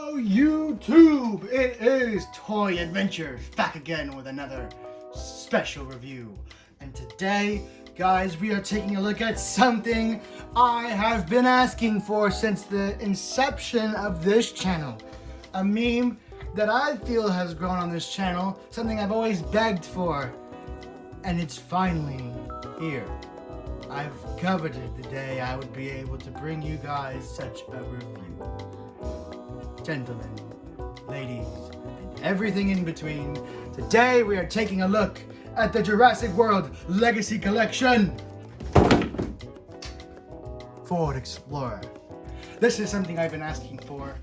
Hello YouTube! It is Toy Adventures back again with another special review. And today, guys, we are taking a look at something I have been asking for since the inception of this channel. A meme that I feel has grown on this channel, something I've always begged for, and it's finally here. I've coveted the day I would be able to bring you guys such a review. Gentlemen, ladies, and everything in between, today we are taking a look at the Jurassic World Legacy Collection Ford Explorer. This is something I've been asking for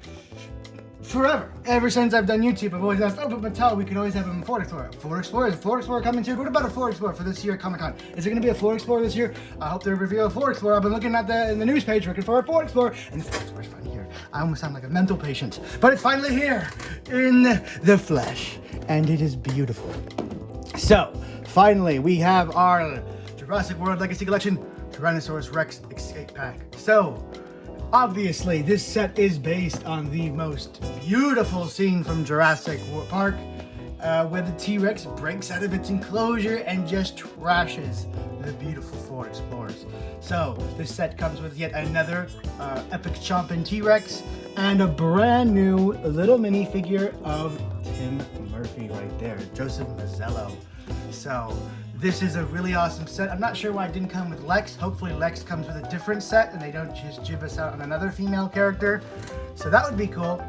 forever. Ever since I've done YouTube, I've always asked, oh, but Mattel, we could always have a Ford Explorer. Ford Explorer? Is Ford Explorer coming soon? What about a Ford Explorer for this year at Comic-Con? Is there going to be a Ford Explorer this year? I hope they reveal a Ford Explorer. I've been looking at in the news page looking for a Ford Explorer, and the Ford Explorer's finally here. I almost sound like a mental patient, but it's finally here in the flesh, and it is beautiful. So, finally, we have our Jurassic World Legacy Collection Tyrannosaurus Rex Escape Pack. So, obviously, this set is based on the most beautiful scene from Jurassic Park, where the T-Rex breaks out of its enclosure and just trashes the beautiful Ford Explorers. So, this set comes with yet another epic chomping T-Rex and a brand new little mini figure of Tim Murphy right there, Joseph Mazzello. So, this is a really awesome set. I'm not sure why it didn't come with Lex. Hopefully Lex comes with a different set and they don't just jib us out on another female character. So that would be cool.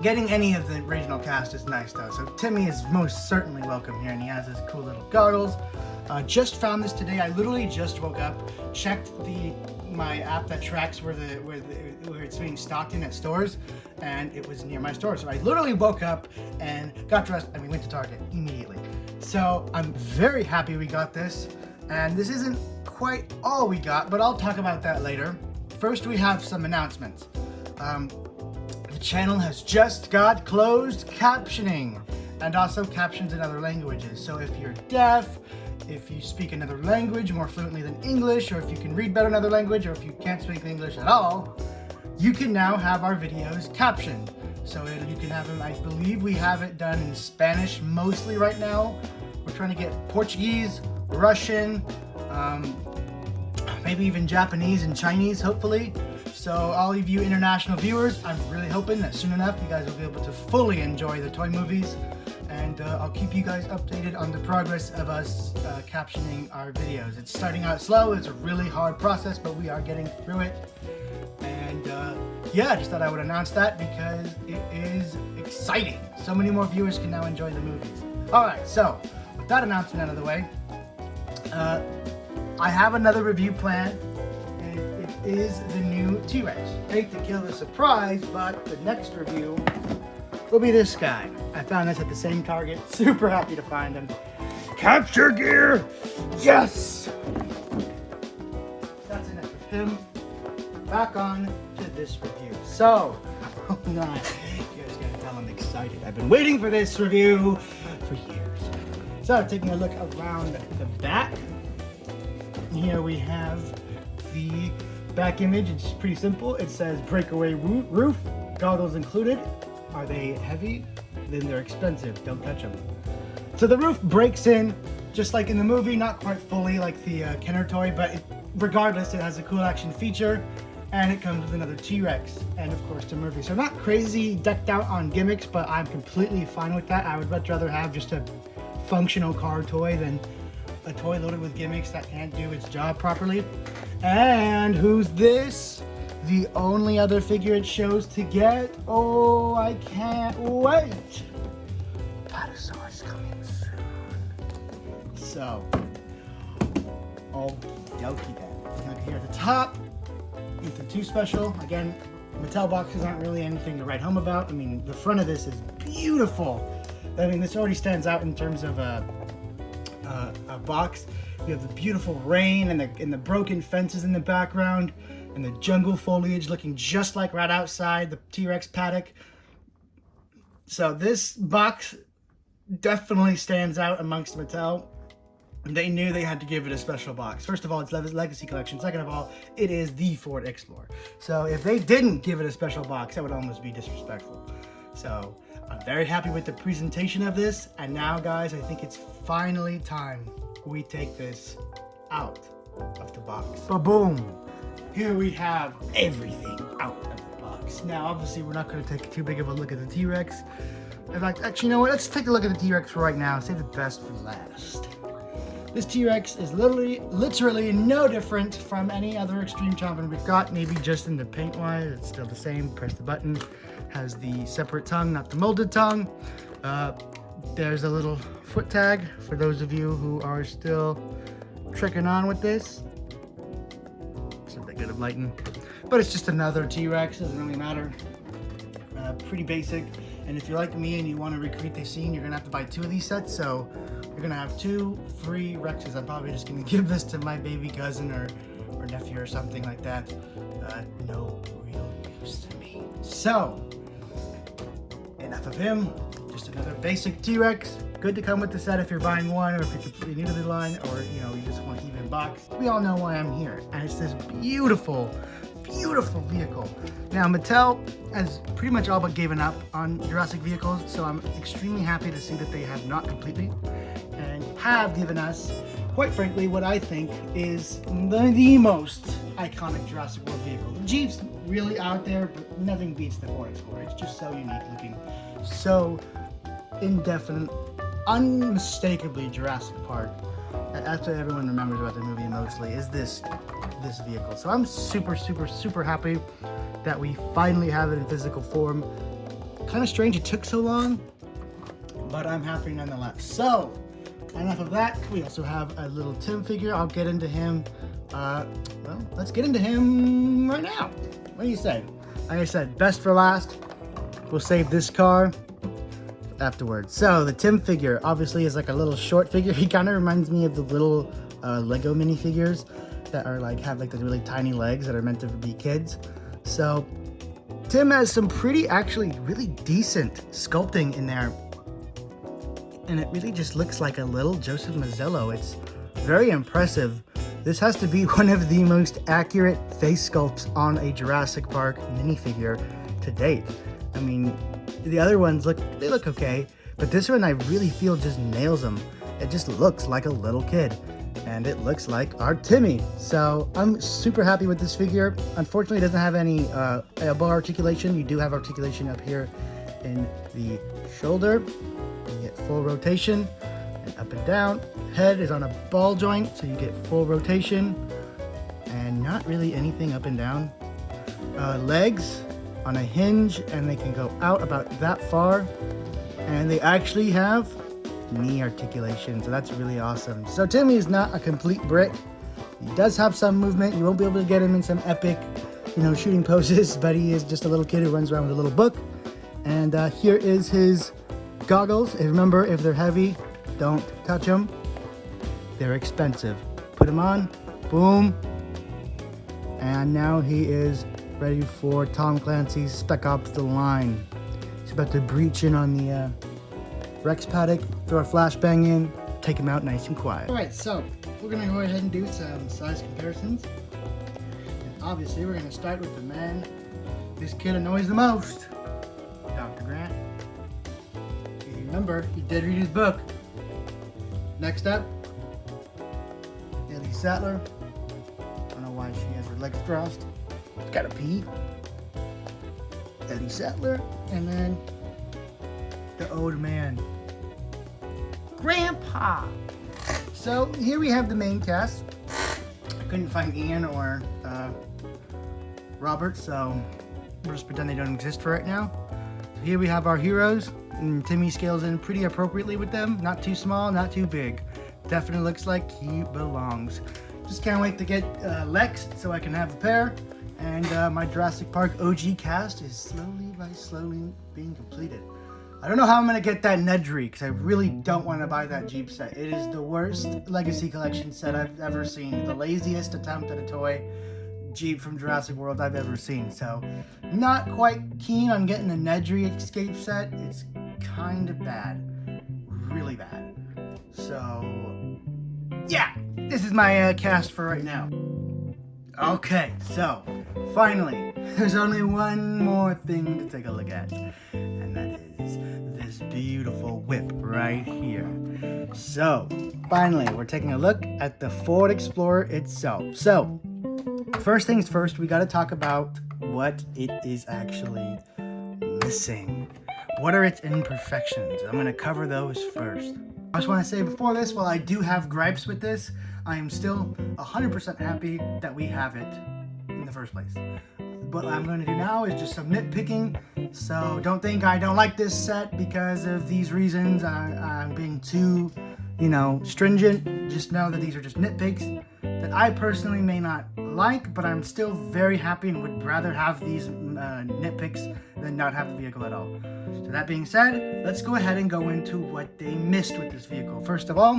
Getting any of the original cast is nice though. So Timmy is most certainly welcome here, and he has his cool little goggles. Just found this today. I literally just woke up, checked my app that tracks where it's being stocked in at stores, and it was near my store. So I literally woke up and got dressed and we went to Target immediately. So I'm very happy we got this, and this isn't quite all we got, but I'll talk about that later. First, we have some announcements. The channel has just got closed captioning, and also captions in other languages. So if you're deaf, if you speak another language more fluently than English, or if you can read better another language, or if you can't speak English at all, you can now have our videos captioned. So you can have them, I believe we have it done in Spanish mostly right now. We're trying to get Portuguese, Russian, maybe even Japanese and Chinese, hopefully. So all of you international viewers, I'm really hoping that soon enough you guys will be able to fully enjoy the toy movies. And I'll keep you guys updated on the progress of us captioning our videos. It's starting out slow, it's a really hard process, but we are getting through it. And yeah, I just thought I would announce that because it is exciting. So many more viewers can now enjoy the movies. Alright, so with that announcement out of the way, I have another review planned, and it is the new T-Rex. Hate to kill the surprise, but the next review will be this guy. I found this at the same Target. Super happy to find him. Capture gear! Yes! That's enough of him. Back on to this review. So, oh no, you guys gotta tell I'm excited. I've been waiting for this review for years. So, taking a look around the back. Here we have the back image. It's pretty simple. It says breakaway roof, goggles included. Are they heavy? Then they're expensive. Don't touch them. So the roof breaks in, just like in the movie, not quite fully like the Kenner toy, but regardless, it has a cool action feature, and it comes with another T-Rex, and of course Tim Murphy. So not crazy decked out on gimmicks, but I'm completely fine with that. I would much rather have just a functional car toy than a toy loaded with gimmicks that can't do its job properly. And who's this? The only other figure it shows to get. Oh, I can't wait. Apatosaurus coming soon. So, okey-dokey then. Look here at the top. Nothing too special. Again, Mattel boxes aren't really anything to write home about. I mean, the front of this is beautiful. I mean, this already stands out in terms of a box. You have the beautiful rain and the broken fences in the background, and the jungle foliage looking just like right outside the T-Rex paddock. So this box definitely stands out amongst Mattel. they knew they had to give it a special box. First of all, it's Legacy Collection. Second of all, it is the Ford Explorer. So if they didn't give it a special box, that would almost be disrespectful. So I'm very happy with the presentation of this. And now, guys, I think it's finally time we take this out of the box. Ba-boom! Here we have everything out of the box. Now, obviously, we're not going to take too big of a look at the T-Rex. In fact, actually, you know what? Let's take a look at the T-Rex right now. Save the best for last. This T-Rex is literally no different from any other Extreme Chomping we've got. Maybe just in the paint-wise, it's still the same. Press the button. Has the separate tongue, not the molded tongue. There's a little foot tag for those of you who are still tricking on with this. It's a bit good of lighting, but it's just another T-Rex. Doesn't really matter. Pretty basic. And if you're like me and you want to recreate the scene, you're gonna have to buy 2 of these sets. So you're gonna have 2 free Rexes. I'm probably just gonna give this to my baby cousin or nephew or something like that. No real use to me. So enough of him. Just another basic T-Rex. Good to come with the set if you're buying one, or if you're completely new to the line, or you just want to keep it in box. We all know why I'm here, and it's this beautiful vehicle. Now Mattel has pretty much all but given up on Jurassic vehicles, so I'm extremely happy to see that they have not completely, and have given us, quite frankly, what I think is the most iconic Jurassic World vehicle. The Jeep's really out there, but nothing beats the Ford Explorer. It's just so unique looking, so indefinite, unmistakably Jurassic Park. That's what everyone remembers about the movie mostly, is this vehicle. So I'm super happy that we finally have it in physical form. Kind of strange it took so long, but I'm happy nonetheless. So enough of that. We also have a little Tim figure. I'll get into him. Well, let's get into him right now. What do you say? Like I said, best for last. We'll save this car afterwards. So the Tim figure obviously is like a little short figure. He kind of reminds me of the little Lego minifigures that are have the really tiny legs that are meant to be kids. So Tim has some actually really decent sculpting in there, and it really just looks like a little Joseph Mazzello. It's very impressive. This has to be one of the most accurate face sculpts on a Jurassic Park minifigure to date. I mean, the other ones look okay, but this one I really feel just nails them. It just looks like a little kid, and it looks like our Timmy. So I'm super happy with this figure. Unfortunately, it doesn't have any elbow articulation. You do have articulation up here in the shoulder. You get full rotation and up and down. Head is on a ball joint, so you get full rotation and not really anything up and down. Legs on a hinge, and they can go out about that far, and they actually have knee articulation, so that's really awesome. So Timmy is not a complete brick. He does have some movement. You won't be able to get him in some epic shooting poses, but he is just a little kid who runs around with a little book. And here is his goggles. And remember, if they're heavy, don't touch them. They're expensive. Put them on, boom, and now he is ready for Tom Clancy's Spec Ops: The Line. He's about to breach in on the Rex paddock, throw a flashbang in, take him out nice and quiet. Alright, so we're going to go ahead and do some size comparisons. And obviously we're going to start with the man this kid annoys the most, Dr. Grant. If you remember, he did read his book. Next up, Ellie Sattler. I don't know why she has her legs crossed. Gotta pee. Ellie Sattler, and then the old man, Grandpa. So here we have the main cast. I couldn't find Ian or Robert, so we'll just pretend they don't exist for right now. So here we have our heroes, and Timmy scales in pretty appropriately with them. Not too small, not too big. Definitely looks like he belongs. Just can't wait to get Lex so I can have a pair. And my Jurassic Park OG cast is slowly being completed. I don't know how I'm going to get that Nedry, because I really don't want to buy that Jeep set. It is the worst Legacy Collection set I've ever seen. The laziest attempt at a toy Jeep from Jurassic World I've ever seen. So, not quite keen on getting the Nedry Escape set. It's kind of bad. Really bad. So, yeah, this is my cast for right now. Okay, so finally, there's only one more thing to take a look at, and that is this beautiful whip right here. So finally, we're taking a look at the Ford Explorer itself. So first things first, we got to talk about what it is actually missing. What are its imperfections? I'm going to cover those first. I just want to say before this, while I do have gripes with this, I am still 100% happy that we have it in the first place. What I'm going to do now is just some nitpicking, so don't think I don't like this set because of these reasons. I'm being too, stringent. Just know that these are just nitpicks that I personally may not like, but I'm still very happy and would rather have these nitpicks than not have the vehicle at all. So that being said, let's go ahead and go into what they missed with this vehicle. First of all,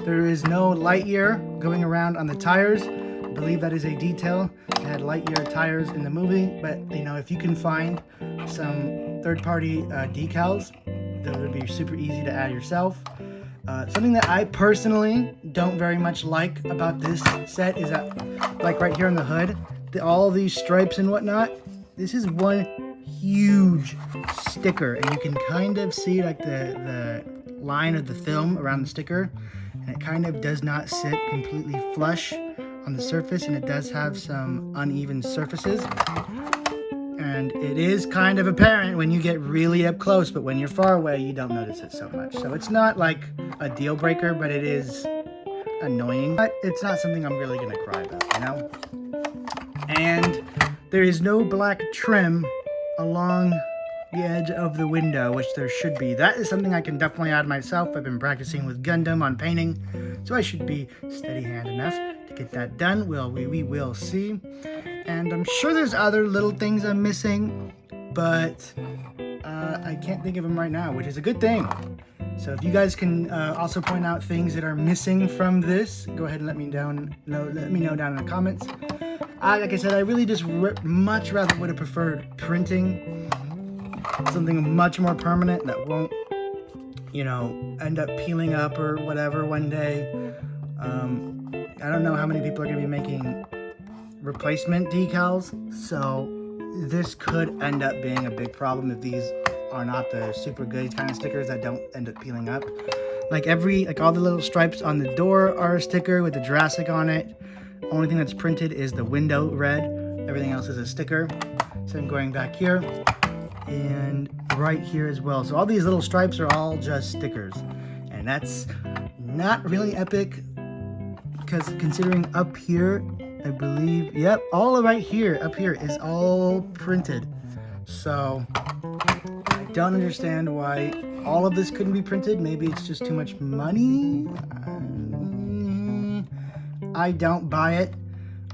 there is no light year going around on the tires. I believe that is a detail. They had light year tires in the movie, but if you can find some third-party decals, that would be super easy to add yourself. Something that I personally don't very much like about this set is that, like right here on the hood, all these stripes and whatnot, this is one huge sticker, and you can kind of see like the line of the film around the sticker, and it kind of does not sit completely flush on the surface, and it does have some uneven surfaces. And it is kind of apparent when you get really up close, but when you're far away, you don't notice it so much. So it's not like a deal breaker, but it is annoying. But it's not something I'm really gonna cry about, And there is no black trim along the edge of the window, which there should be. That is something I can definitely add myself. I've been practicing with Gundam on painting, so I should be steady hand enough to get that done. We will see. And I'm sure there's other little things I'm missing, but I can't think of them right now, which is a good thing. So if you guys can also point out things that are missing from this, go ahead and let me know down in the comments. Like I said, I really just much rather would have preferred printing, something much more permanent that won't, end up peeling up or whatever one day. I don't know how many people are going to be making replacement decals, so this could end up being a big problem if these are not the super good kind of stickers that don't end up peeling up. Like all the little stripes on the door are a sticker with the Jurassic on it. Only thing that's printed is the window red. Everything else is a sticker. So I'm going back here and right here as well. So all these little stripes are all just stickers, and that's not really epic because considering up here, I believe, yep, all right here, up here is all printed. So I don't understand why all of this couldn't be printed. Maybe it's just too much money. I don't buy it.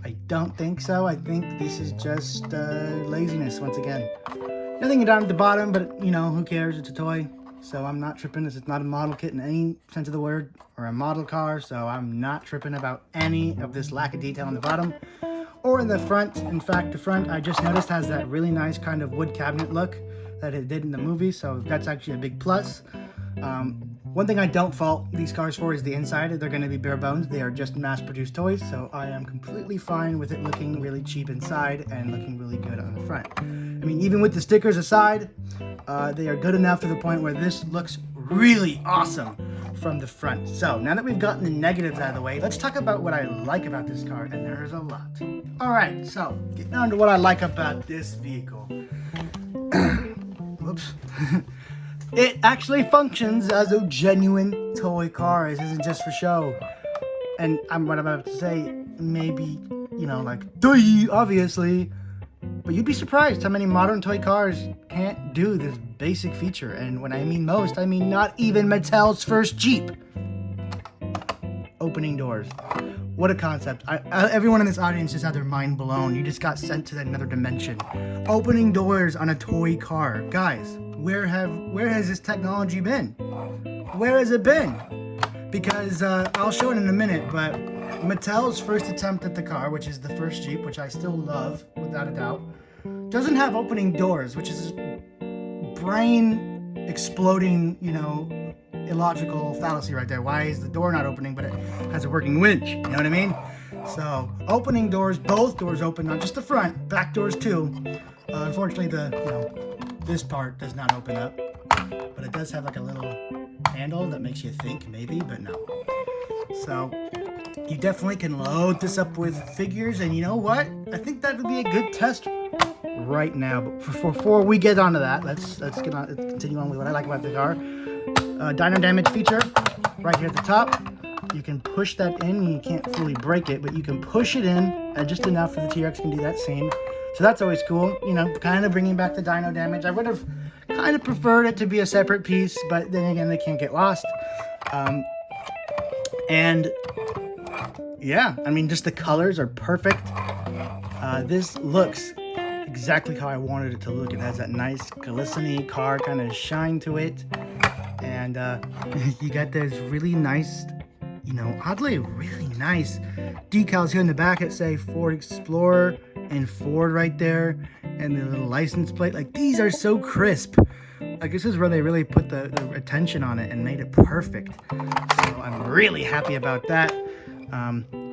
I don't think so. I think this is just laziness once again. Nothing down at the bottom, but who cares? It's a toy. So I'm not tripping. This is not a model kit in any sense of the word, or a model car, so I'm not tripping about any of this lack of detail on the bottom or in the front. In fact, the front, I just noticed, has that really nice kind of wood cabinet look that it did in the movie, so that's actually a big plus. One thing I don't fault these cars for is the inside. They're going to be bare bones. They are just mass-produced toys, so I am completely fine with it looking really cheap inside and looking really good on the front. I mean, even with the stickers aside, they are good enough to the point where this looks really awesome from the front. So now that we've gotten the negatives out of the way, let's talk about what I like about this car, and there's a lot. Alright, so getting on to what I like about this vehicle. Whoops. It actually functions as a genuine toy car. This isn't just for show. And what I'm about to say, maybe, obviously, but you'd be surprised how many modern toy cars can't do this basic feature. And when I mean most, I mean not even Mattel's first Jeep. Opening doors. What a concept. Everyone in this audience just had their mind blown. You just got sent to another dimension. Opening doors on a toy car. Guys, where has this technology been? Where has it been? Because I'll show it in a minute, but Mattel's first attempt at the car, which is the first Jeep, which I still love without a doubt, doesn't have opening doors, which is brain exploding, illogical fallacy right there. Why is the door not opening, but it has a working winch? You know what I mean? So opening doors, both doors open, not just the front, back doors too. Unfortunately, this part does not open up, but it does have like a little handle that makes you think maybe, but no. So you definitely can load this up with figures, and you know what? I think that would be a good test right now. But before we get onto that, let's continue on with what I like about the car. Dyno damage feature right here at the top. You can push that in, and you can't fully break it, but you can push it in just enough for the T-Rex can do that same. So that's always cool, you know, kind of bringing back the dyno damage. I would have kind of preferred it to be a separate piece, but then again, they can't get lost. And yeah, I mean, just the colors are perfect. This looks exactly how I wanted it to look. It has that nice glistening car kind of shine to it. And you got those really nice, you know, oddly really nice decals here in the back that say Ford Explorer and Ford right there, and the little license plate. Like, these are so crisp. Like, this is where they really put the attention on it and made it perfect. So I'm really happy about that.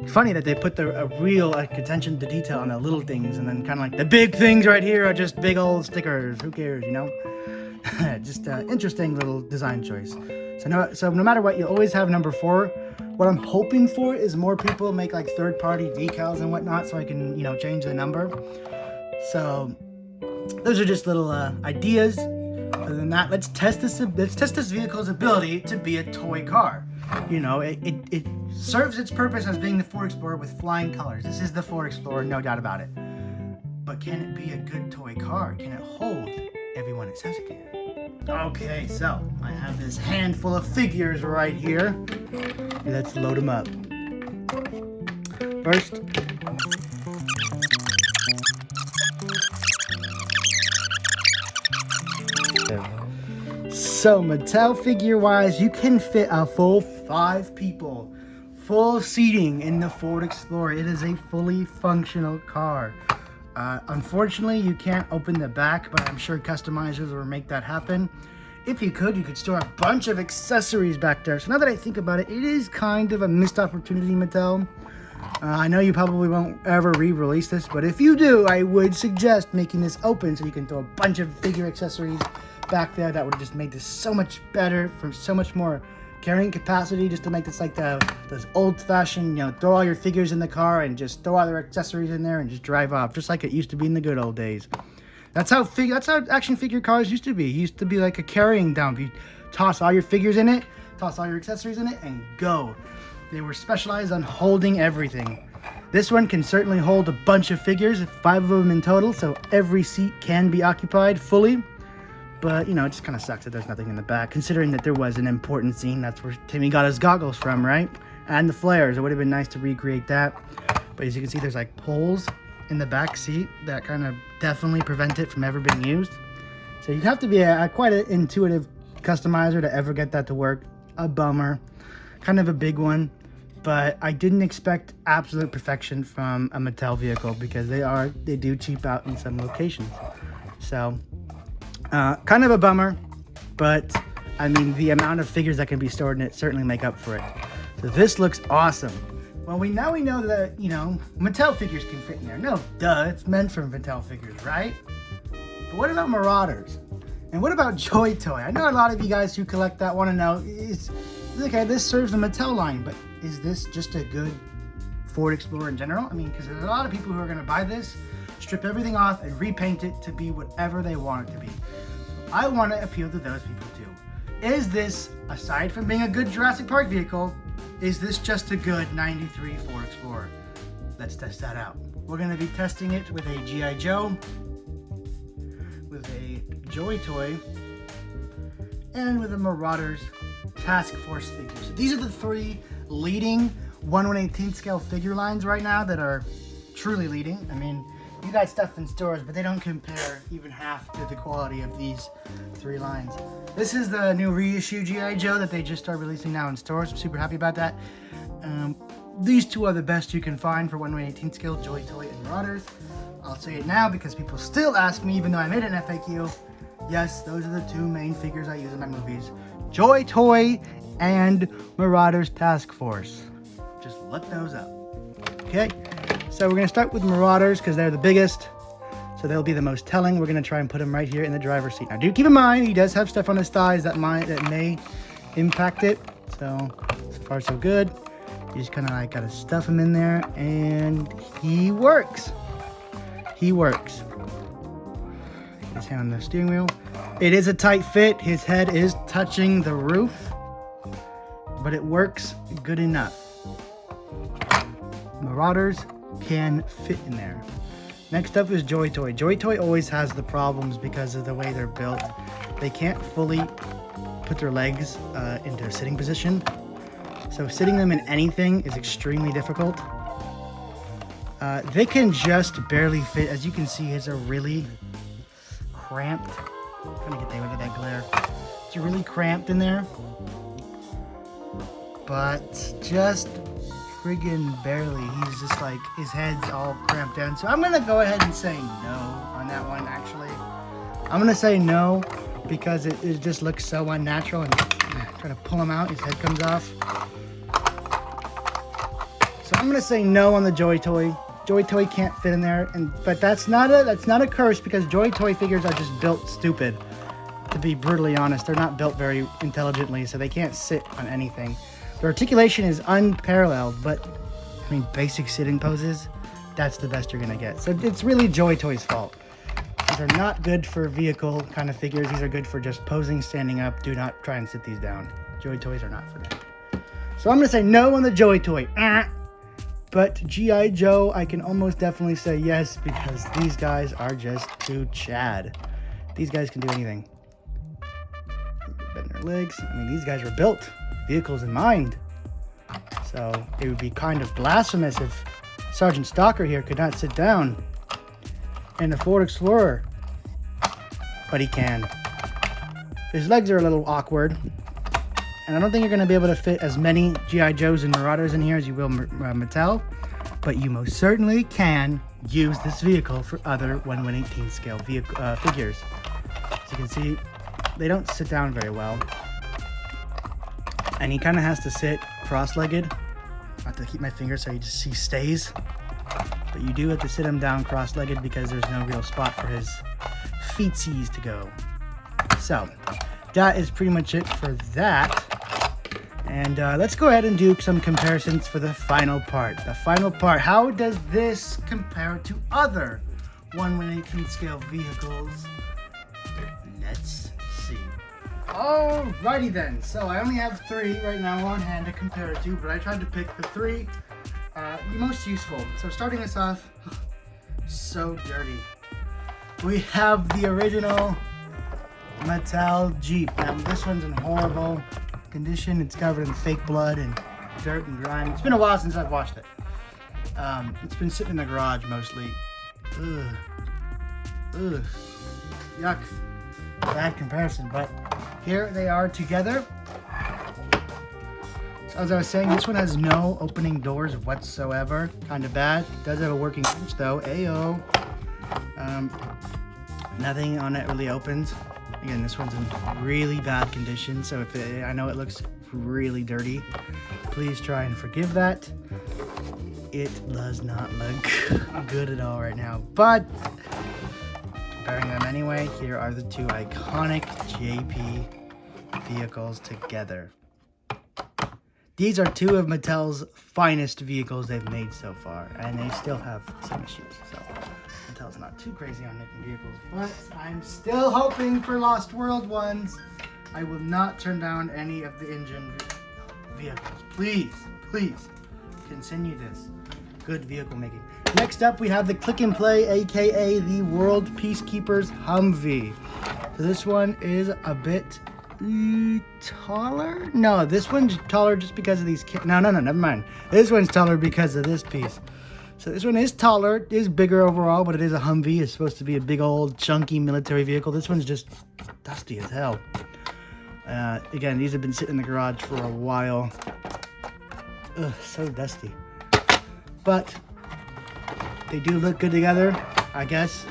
Funny that they put a real attention to detail on the little things, and then kind of like the big things right here are just big old stickers. Who cares, you know? Just interesting little design choice. So no matter what, you always have number 4. What I'm hoping for is more people make like third-party decals and whatnot, so I can, you know, change the number. So those are just little ideas. Other than that, let's test this vehicle's ability to be a toy car. You know, it serves its purpose as being the Ford Explorer with flying colors. This is the Ford Explorer, no doubt about it. But can it be a good toy car? Can it hold everyone it says it can? Okay, so I have this handful of figures right here. Let's load them up. First, so Mattel figure-wise, you can fit a full 5 people, full seating in the Ford Explorer. It is a fully functional car. Unfortunately, you can't open the back, but I'm sure customizers will make that happen. If you could store a bunch of accessories back there. So now that I think about it, it is kind of a missed opportunity, Mattel. I know you probably won't ever re-release this, but if you do, I would suggest making this open so you can throw a bunch of figure accessories back there. That would have just made this so much better, for so much more carrying capacity, just to make this like those old-fashioned, you know, throw all your figures in the car and just throw all their accessories in there and just drive off, just like it used to be in the good old days. That's how action figure cars used to be. It used to be like a carrying dump. You toss all your figures in it, toss all your accessories in it, and go. They were specialized on holding everything. This one can certainly hold a bunch of figures, 5 of them in total, so every seat can be occupied fully. But, you know, it just kind of sucks that there's nothing in the back, considering that there was an important scene. That's where Timmy got his goggles from, right? And the flares. It would have been nice to recreate that. But as you can see, there's like poles in the back seat that kind of definitely prevent it from ever being used. So you have to be quite an intuitive customizer to ever get that to work. A bummer. Kind of a big one. But I didn't expect absolute perfection from a Mattel vehicle, because they do cheap out in some locations. So kind of a bummer, but I mean, the amount of figures that can be stored in it certainly make up for it. So this looks awesome. Well, we know that, you know, Mattel figures can fit in there. No, duh, it's meant for Mattel figures, right? But what about Marauders? And what about Joy Toy? I know a lot of you guys who collect that want to know, okay, this serves the Mattel line, but is this just a good Ford Explorer in general? I mean, because there's a lot of people who are going to buy this, strip everything off, and repaint it to be whatever they want it to be. So I want to appeal to those people too. Is this, aside from being a good Jurassic Park vehicle, is this just a good 93 Ford Explorer? Let's test that out. We're going to be testing it with a G.I. Joe, with a Joy Toy, and with a Marauders Task Force figure. So these are the 3 leading 1/118th scale figure lines right now that are truly leading. I mean, you got stuff in stores, but they don't compare even half to the quality of these 3 lines. This is the new reissue G.I. Joe that they just started releasing now in stores. I'm super happy about that. These 2 are the best you can find for 1/118th scale, Joy Toy and Marauders. I'll say it now because people still ask me, even though I made an FAQ, Yes, those are the two main figures I use in my movies. Joy Toy and Marauders Task Force. Just look those up. Okay, so we're going to start with Marauders because they're the biggest. So they'll be the most telling. We're going to try and put him right here in the driver's seat. Now do keep in mind, he does have stuff on his thighs that may impact it. So far so good. You just kind of like got to stuff him in there and he works. He works. His hand on the steering wheel. It is a tight fit. His head is touching the roof, but it works good enough. Marauders can fit in there. Next up is Joy Toy. Joy Toy always has the problems because of the way they're built. They can't fully put their legs into a sitting position. So sitting them in anything is extremely difficult. They can just barely fit. As you can see, it's a really cramped. I'm trying to get there with that glare. It's really cramped in there. But just friggin' barely. He's just like, his head's all cramped down. So I'm gonna go ahead and say no on that one, actually. I'm gonna say no because it just looks so unnatural, and try to pull him out, his head comes off. So I'm gonna say no on the Joy Toy. Joy Toy can't fit in there, but that's not a curse because Joy Toy figures are just built stupid. To be brutally honest, they're not built very intelligently, so they can't sit on anything. Their articulation is unparalleled, but I mean, basic sitting poses, that's the best you're gonna get. So it's really Joy Toy's fault. These are not good for vehicle kind of figures. These are good for just posing, standing up. Do not try and sit these down. Joy Toys are not for that. So I'm gonna say no on the Joy Toy. But G.I. Joe, I can almost definitely say yes because these guys are just too Chad. These guys can do anything. Bend their legs. I mean, these guys were built. Vehicles in mind. So it would be kind of blasphemous if Sergeant Stalker here could not sit down in a Ford Explorer. But he can. His legs are a little awkward. And I don't think you're going to be able to fit as many G.I. Joes and Marauders in here as you will Mattel. But you most certainly can use this vehicle for other 1/118 scale figures. As you can see, they don't sit down very well. And he kind of has to sit cross-legged. I have to keep my finger so he stays. But you do have to sit him down cross-legged because there's no real spot for his feetsies to go. So, that is pretty much it for that. And let's go ahead and do some comparisons for the final part. The final part, how does this compare to other 1/118 scale vehicles? Let's see. Alrighty then, so I only have 3 right now on hand to compare it to, but I tried to pick the 3 most useful. So starting us off, so dirty. We have the original Mattel Jeep. Now this one's in horrible condition. It's covered in fake blood and dirt and grime. It's been a while since I've washed it. It's been sitting in the garage mostly. Ugh. Yuck. Bad comparison, but here they are together. So as I was saying, this one has no opening doors whatsoever. Kind of bad. It does have a working wrench though. Ayo. Nothing on it really opens. Again, this one's in really bad condition, so I know it looks really dirty. Please try and forgive that. It does not look good at all right now, but comparing them anyway, here are the 2 iconic JP vehicles together. These are 2 of Mattel's finest vehicles they've made so far, and they still have some issues, so Mattel's not too crazy on making vehicles, but I'm still hoping for Lost World ones. I will not turn down any of the engine vehicles. Please, please, continue this good vehicle making. Next up, we have the Click and Play, aka the World Peacekeepers Humvee. So this one is a bit taller? No, this one's taller just because of these no, never mind. This one's taller because of this piece. So this one is taller, it is bigger overall, but it is a Humvee. It's supposed to be a big old chunky military vehicle. This one's just dusty as hell. Again, these have been sitting in the garage for a while. Ugh, so dusty. But they do look good together, I guess.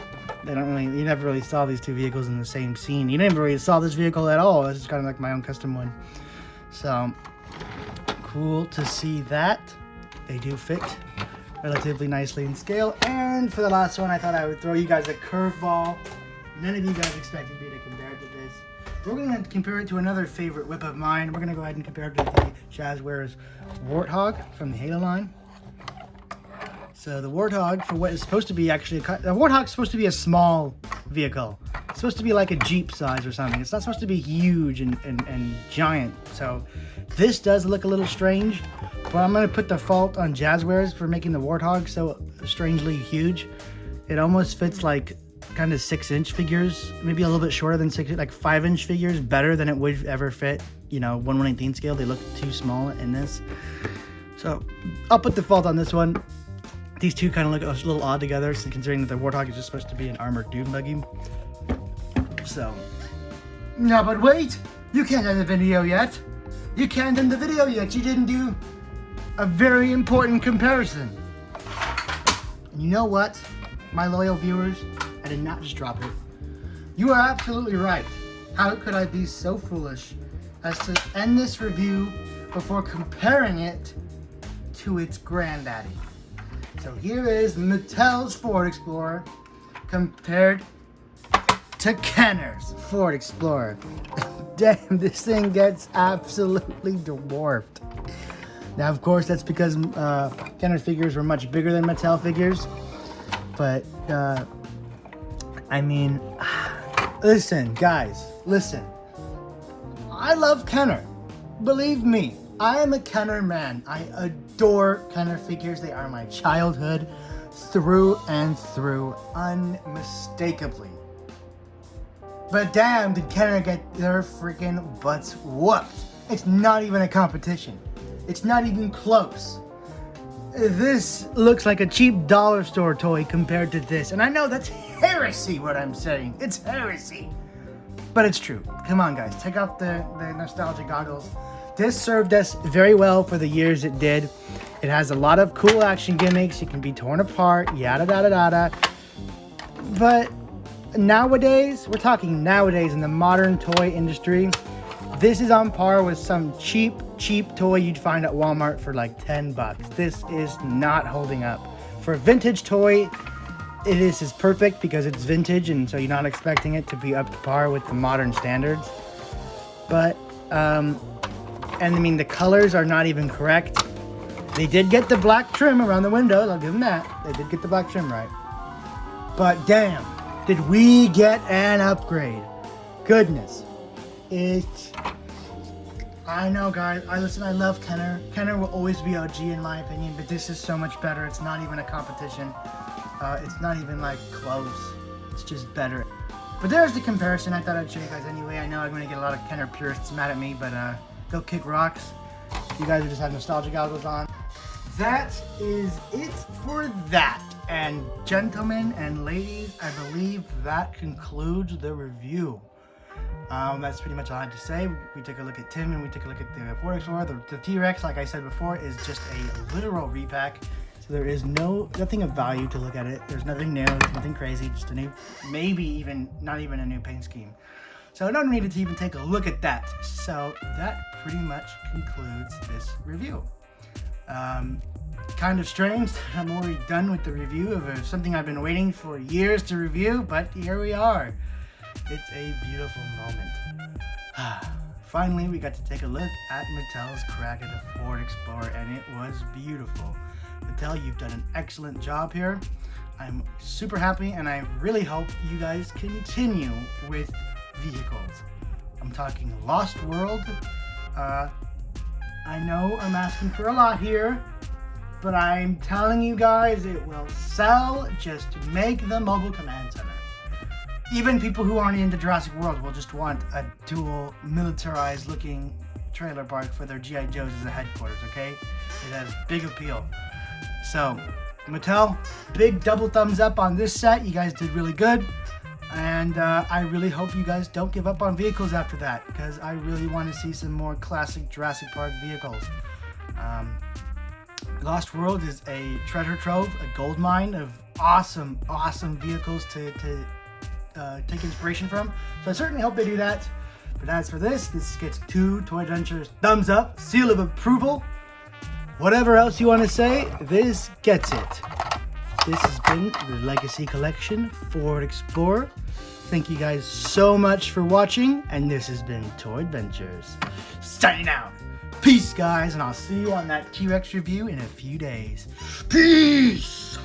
They don't really, you never really saw these two vehicles in the same scene. You never really saw this vehicle at all. This is kind of like my own custom one. So, cool to see that. They do fit relatively nicely in scale. And for the last one, I thought I would throw you guys a curveball. None of you guys expected me to compare it to this. We're going to compare it to another favorite whip of mine. We're going to go ahead and compare it to the Jazzwares Warthog from the Halo line. So the Warthog, for what is supposed to be actually, the Warthog's supposed to be a small vehicle. It's supposed to be like a Jeep size or something. It's not supposed to be huge and giant. So this does look a little strange, but I'm going to put the fault on Jazzwares for making the Warthog so strangely huge. It almost fits like kind of 6-inch figures, maybe a little bit shorter than 6, like 5-inch figures, better than it would ever fit, you know, 1/118 scale. They look too small in this. So I'll put the fault on this one. These two kind of look a little odd together, considering that the Warthog is just supposed to be an armored dune buggy. So, no, but wait, you can't end the video yet. You can't end the video yet. You didn't do a very important comparison. And you know what, my loyal viewers, I did not just drop it. You are absolutely right. How could I be so foolish as to end this review before comparing it to its granddaddy? So here is Mattel's Ford Explorer compared to Kenner's Ford Explorer. Damn, this thing gets absolutely dwarfed. Now, of course, that's because Kenner figures were much bigger than Mattel figures. But, I mean, listen, guys, listen. I love Kenner. Believe me, I am a Kenner man. I adore Kenner figures. They are my childhood through and through, unmistakably. But damn, did Kenner get their freaking butts whooped. It's not even a competition. It's not even close. This looks like a cheap dollar store toy compared to this. And I know that's heresy what I'm saying. It's heresy. But it's true. Come on, guys. Take off the nostalgia goggles. This served us very well for the years it did. It has a lot of cool action gimmicks. It can be torn apart, yada, yada, yada. But nowadays, we're talking nowadays in the modern toy industry, this is on par with some cheap toy you'd find at Walmart for like 10 bucks. This is not holding up. For a vintage toy, it is perfect because it's vintage, and so you're not expecting it to be up to par with the modern standards. But, and I mean, the colors are not even correct. They did get the black trim around the windows, I'll give them that. They did get the black trim right. But damn, did we get an upgrade. Goodness. I know, guys, I love Kenner. Kenner will always be OG in my opinion, but this is so much better. It's not even a competition. It's not even like close. It's just better. But there's the comparison. I thought I'd show you guys anyway. I know I'm going to get a lot of Kenner purists mad at me, but go kick rocks. You guys are just have nostalgia goggles on. That is it for that. And gentlemen and ladies, I believe that concludes the review. That's pretty much all I had to say. We took a look at Tim and we took a look at the Ford Explorer. The T-Rex, like I said before, is just a literal repack. So there is nothing of value to look at it. There's nothing new, there's nothing crazy, just a new, maybe even, not even a new paint scheme. So I don't need to even take a look at that. So that pretty much concludes this review. Kind of strange. I'm already done with the review of something I've been waiting for years to review, but here we are. It's a beautiful moment. Finally, we got to take a look at Mattel's crack at the Ford Explorer, and it was beautiful. Mattel, you've done an excellent job here. I'm super happy, and I really hope you guys continue with vehicles. I'm talking Lost World. I know I'm asking for a lot here, but I'm telling you guys it will sell just to make the mobile command center. Even people who aren't into Jurassic World will just want a dual militarized looking trailer park for their G.I. Joes as a headquarters, okay? It has big appeal. So, Mattel, big double thumbs up on this set. You guys did really good. And I really hope you guys don't give up on vehicles after that, because I really want to see some more classic Jurassic Park vehicles. Lost World is a treasure trove, a gold mine of awesome, awesome vehicles to take inspiration from. So I certainly hope they do that. But as for this gets 2 Toy Adventures thumbs up, seal of approval. Whatever else you want to say, this gets it. This has been the Legacy Collection Ford Explorer. Thank you guys so much for watching, and this has been Toy Adventures. Signing out. Peace, guys, and I'll see you on that T-Rex review in a few days. Peace!